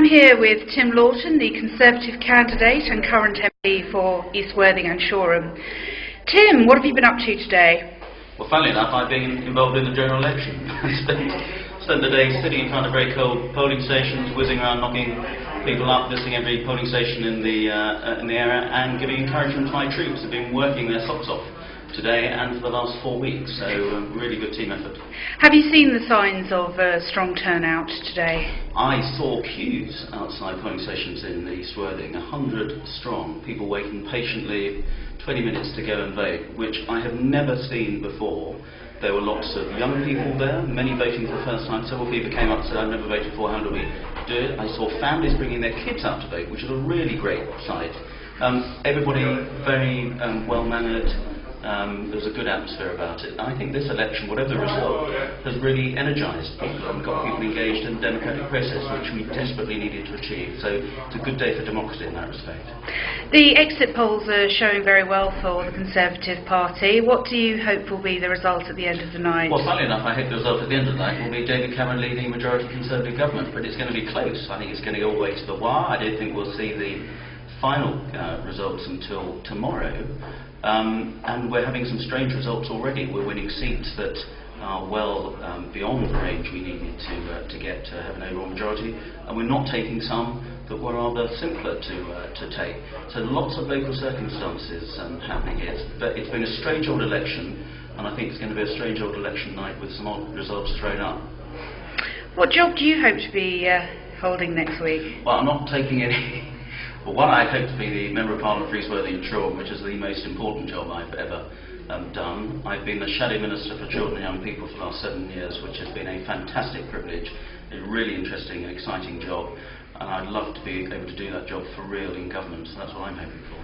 I'm here with Tim Loughton, the Conservative candidate and current MP for East Worthing and Shoreham. Tim, what have you been up to today? Well, funnily enough, I've been involved in the general election. Spent the day sitting in front of very cold polling stations, whizzing around, knocking people up, visiting every polling station in the area, and giving encouragement to my troops who've been working their socks off today and for the last 4 weeks. So, really good team effort. Have you seen the signs of a strong turnout today? I saw queues outside polling stations in East Worthing, 100 strong, people waiting patiently 20 minutes to go and vote, which I have never seen before. There were lots of young people there, many voting for the first time. Several people came up and said, I've never voted before, how do we do it? I saw families bringing their kids out to vote, which is a really great sight. Everybody very well-mannered. There was a good atmosphere about it. I think this election, whatever the result, has really energised people and got people engaged in the democratic process, which we desperately needed to achieve. So it's a good day for democracy in that respect. The exit polls are showing very well for the Conservative Party. What do you hope will be the result at the end of the night? Well, funnily enough, I hope the result at the end of the night will be David Cameron leading a majority Conservative government, but it's going to be close. I think it's going to go all the way to the wire. I don't think we'll see the final results until tomorrow. And we're having some strange results already. We're winning seats that are well beyond the range we needed to get to have an overall majority, and we're not taking some that were rather simpler to take. So lots of local circumstances happening here. It's been a strange old election, and I think it's going to be a strange old election night with some odd results thrown up. What job do you hope to be holding next week? Well, I'm not taking any. Well, one, I hope to be the Member of Parliament for East Worthing and Shoreham, which is the most important job I've ever done. I've been the Shadow Minister for Children and Young People for the last 7 years, which has been a fantastic privilege, a really interesting and exciting job, and I'd love to be able to do that job for real in government, so that's what I'm hoping for.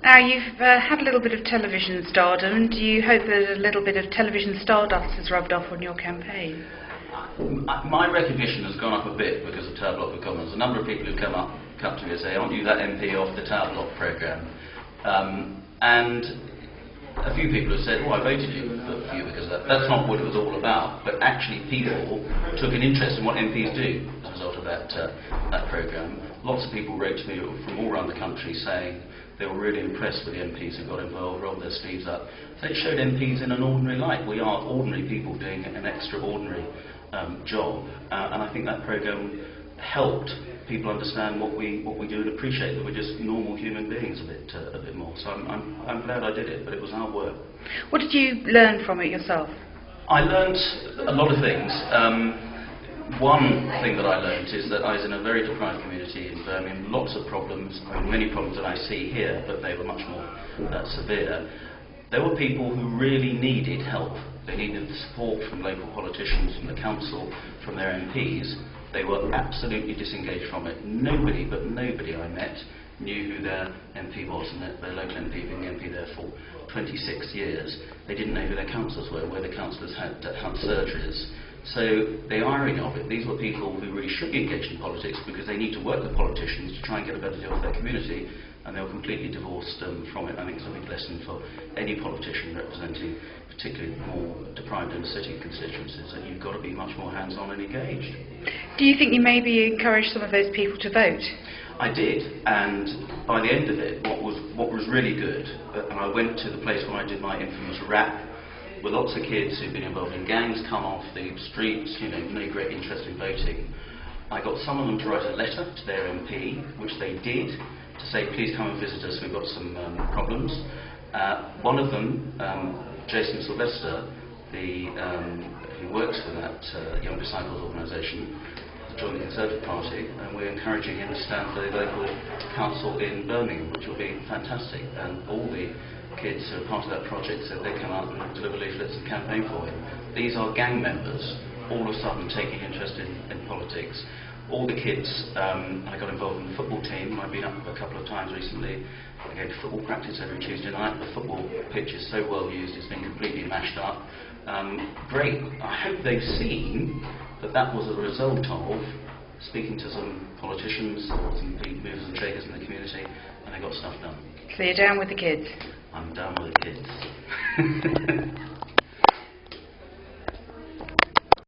Now, you've had a little bit of television stardom. Do you hope that a little bit of television stardust has rubbed off on your campaign? My recognition has gone up a bit because of Tower Block for Commons. A number of people who come to me and say, aren't you that MP off the Tower Block programme? And a few people have said, I voted for you because of that. That's not what it was all about, but actually people took an interest in what MPs do as a result of that programme. Lots of people wrote to me from all around the country saying they were really impressed with the MPs who got involved, rolled their sleeves up. So it showed MPs in an ordinary light. We are ordinary people doing an extraordinary job, and I think that programme helped people understand what we do and appreciate that we're just normal human beings a bit more. So I'm glad I did it, but it was hard work. What did you learn from it yourself? I learnt a lot of things. One thing that I learnt is that I was in a very deprived community in Birmingham, lots of problems, many problems that I see here, but they were much more severe. There were people who really needed help. They needed the support from local politicians, from the council, from their MPs. They were absolutely disengaged from it. Nobody I met knew who their MP was, and their local MP, being the MP there for 26 years. They didn't know who their councillors were, where the councillors had surgeries. So the irony of it, these were people who really should be engaged in politics because they need to work with politicians to try and get a better deal for their community, and they were completely divorced from it. I think it's a big lesson for any politician representing particularly more deprived inner city constituencies, that you've got to be much more hands-on and engaged. Do you think you maybe encouraged some of those people to vote? I did, and by the end of it, what was really good, and I went to the place where I did my infamous rap, with lots of kids who've been involved in gangs, come off the streets, no great interest in voting. I got some of them to write a letter to their MP, which they did, to say, please come and visit us, we've got some problems. One of them, Jason Sylvester, who works for that Young Disciples organisation, has joined the Conservative Party, and we're encouraging him to stand for the local council in Birmingham, which will be fantastic. And all the kids who are part of that project said they come out and deliver leaflets and campaign for him. These are gang members, all of a sudden taking interest in politics. All the kids, I got involved in the football team. I've been up a couple of times recently. I go to football practice every Tuesday night. The football pitch is so well used, it's been completely mashed up. Great. I hope they've seen that was a result of speaking to some politicians, some big movers and shakers in the community, and they got stuff done. So you're down with the kids? I'm down with the kids.